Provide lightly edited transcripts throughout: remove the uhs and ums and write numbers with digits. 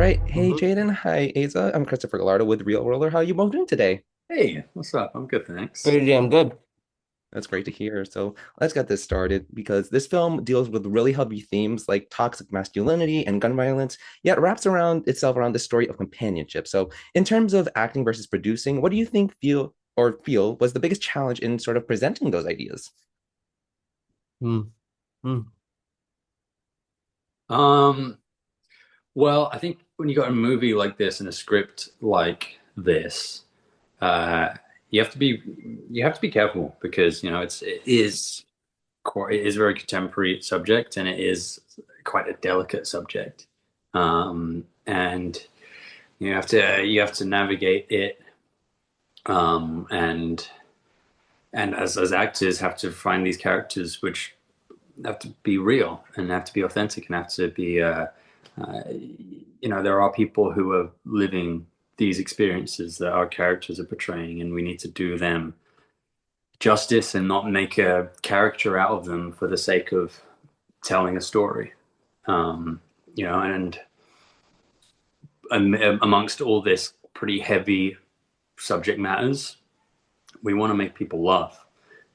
right. Hey, Mhm. Jaden. Hi, Asa. I'm Christopher Gallardo with Real Worlder. How you both doing today? Hey, what's up? I'm good, thanks. Pretty damn good. That's great to hear. So let's get this started because this film deals with really heavy themes like toxic masculinity and gun violence, yet wraps around itself around the story of companionship. So, in terms of acting versus producing, what do you think feel was the biggest challenge in sort of presenting those ideas? Mm, mm. Um, well, I think when you got a movie like this and a script like this, uh, you have to be you have to be careful because it is a very contemporary subject and it is quite a delicate subject. And you have to navigate it, and as actors have to find these characters which have to be real and have to be authentic and have to be uh, there are people who are living these experiences that our characters are portraying, and we need to do them justice and not make a character out of them for the sake of telling a story. um, and amongst all this pretty heavy subject matters, we want to make people laugh,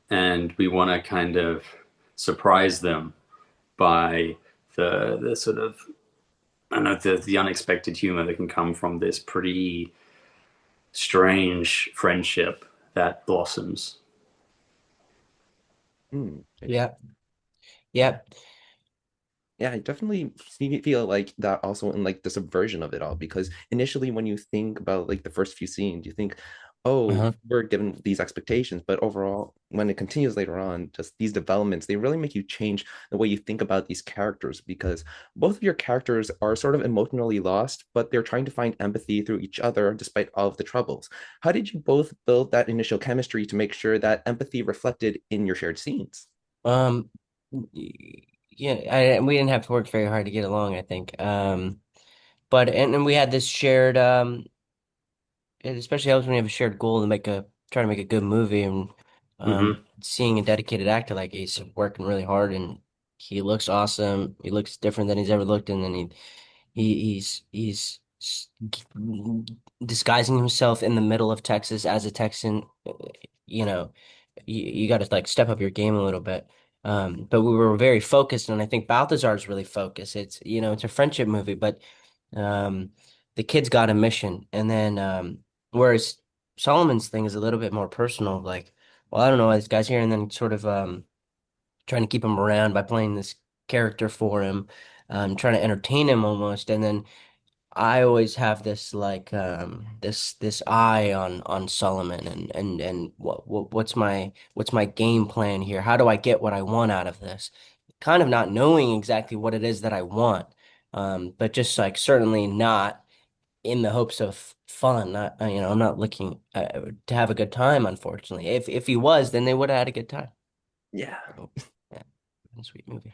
and we want to kind of surprise them by the sort of, I don't know, the unexpected humor that can come from this pretty strange friendship that blossoms. Hmm. Yeah, yeah. Yeah, I definitely feel like that also in like the subversion of it all because initially when you think about like the first few scenes, you think, oh, Uh-huh. we're given these expectations, but overall, when it continues later on, just these developments, they really make you change the way you think about these characters because both of your characters are sort of emotionally lost, but they're trying to find empathy through each other despite all of the troubles. How did you both build that initial chemistry to make sure that empathy reflected in your shared scenes? Um, yeah, we didn't have to work very hard to get along, I think. But and we had this shared it especially helps when you have a shared goal to try to make a good movie and Hmm. seeing a dedicated actor like he's working really hard and he looks awesome. He looks different than he's ever looked, and then he's disguising himself in the middle of Texas as a Texan. You know, you got to like step up your game a little bit. But we were very focused, and I think Balthazar is really focused. It's a friendship movie, but um, the kid's got a mission, and then whereas Solomon's thing is a little bit more personal. Like, well, I don't know why this guy's here, and then sort of trying to keep him around by playing this character for him, trying to entertain him almost, and then I always have this like this eye on Solomon and what's my game plan here? How do I get what I want out of this? Kind of not knowing exactly what it is that I want, but just like certainly not in the hopes of fun. I'm not looking to have a good time. Unfortunately, if he was, then they would have had a good time. Yeah. So, yeah, sweet movie.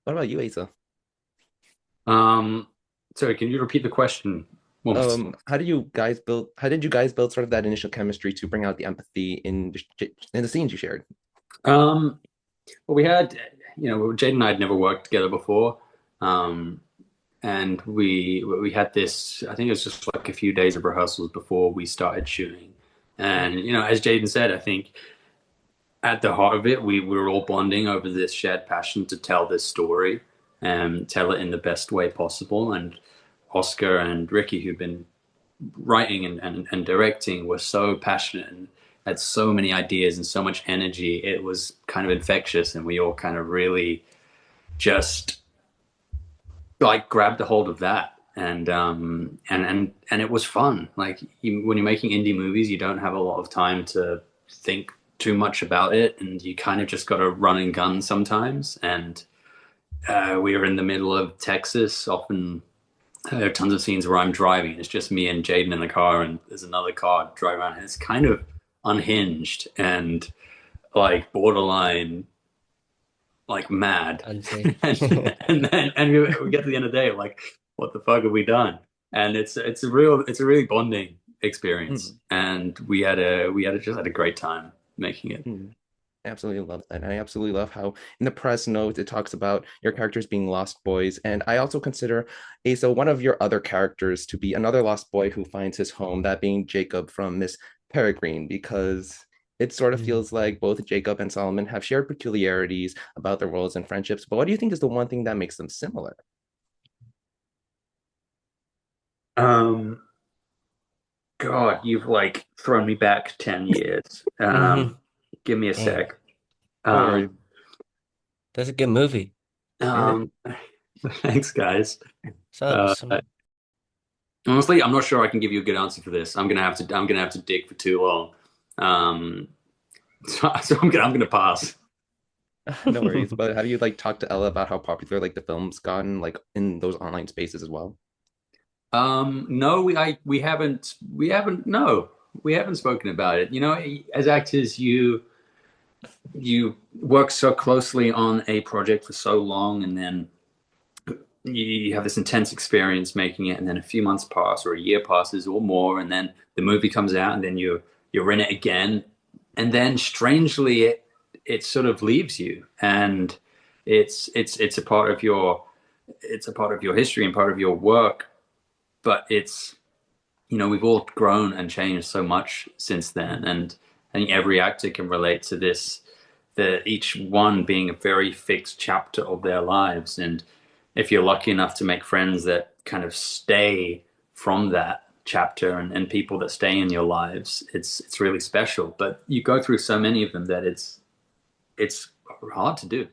What about you, Asa? Um, sorry, can you repeat the question one more time? How did you guys build sort of that initial chemistry to bring out the empathy in the scenes you shared? Um, well, Jaden and I had never worked together before. Um, and we had this, I think it was just like a few days of rehearsals before we started shooting. And as Jaden said, I think at the heart of it, we were all bonding over this shared passion to tell this story and tell it in the best way possible. And Oscar and Ricky, who've been writing and directing, were so passionate and had so many ideas and so much energy. It was kind of infectious, and we all kind of really just like grabbed a hold of that. And it was fun. Like when you're making indie movies, you don't have a lot of time to think too much about it, and you kind of just got to run and gun sometimes. And we were in the middle of Texas. Often there are tons of scenes where I'm driving. It's just me and Jaden in the car, and there's another car driving around. And it's kind of unhinged and like borderline like mad. Unsafe. And we get to the end of the day like, what the fuck have we done? And it's a really bonding experience, Mm, and we had a just had a great time making it. mm. I absolutely love that. And I absolutely love how in the press note it talks about your characters being lost boys. And I also consider Asa, one of your other characters, to be another lost boy who finds his home, that being Jacob from Miss Peregrine, because it sort of Mm. feels like both Jacob and Solomon have shared peculiarities about their roles and friendships. But what do you think is the one thing that makes them similar? Um, God, you've like thrown me back 10 years. Hmm. Give me a Dang, sec. No worries. Um, that's a good movie. Yeah. um, Thanks, guys. So, Uh, some Honestly, I'm not sure I can give you a good answer for this. I'm gonna have to dig for too long. Um, so I'm gonna pass. No worries. But have you like talked to Ella about how popular like the film's gotten like in those online spaces as well? No, we haven't spoken about it. You know, as actors, you work so closely on a project for so long, and then you have this intense experience making it, and then a few months pass or a year passes or more, and then the movie comes out, and then you're in it again, and then strangely it sort of leaves you, and it's a part of your history and part of your work, but it's we've all grown and changed so much since then, and I think every actor can relate to this, that each one being a very fixed chapter of their lives. And if you're lucky enough to make friends that kind of stay from that chapter, and people that stay in your lives, it's really special. But you go through so many of them that it's hard to do.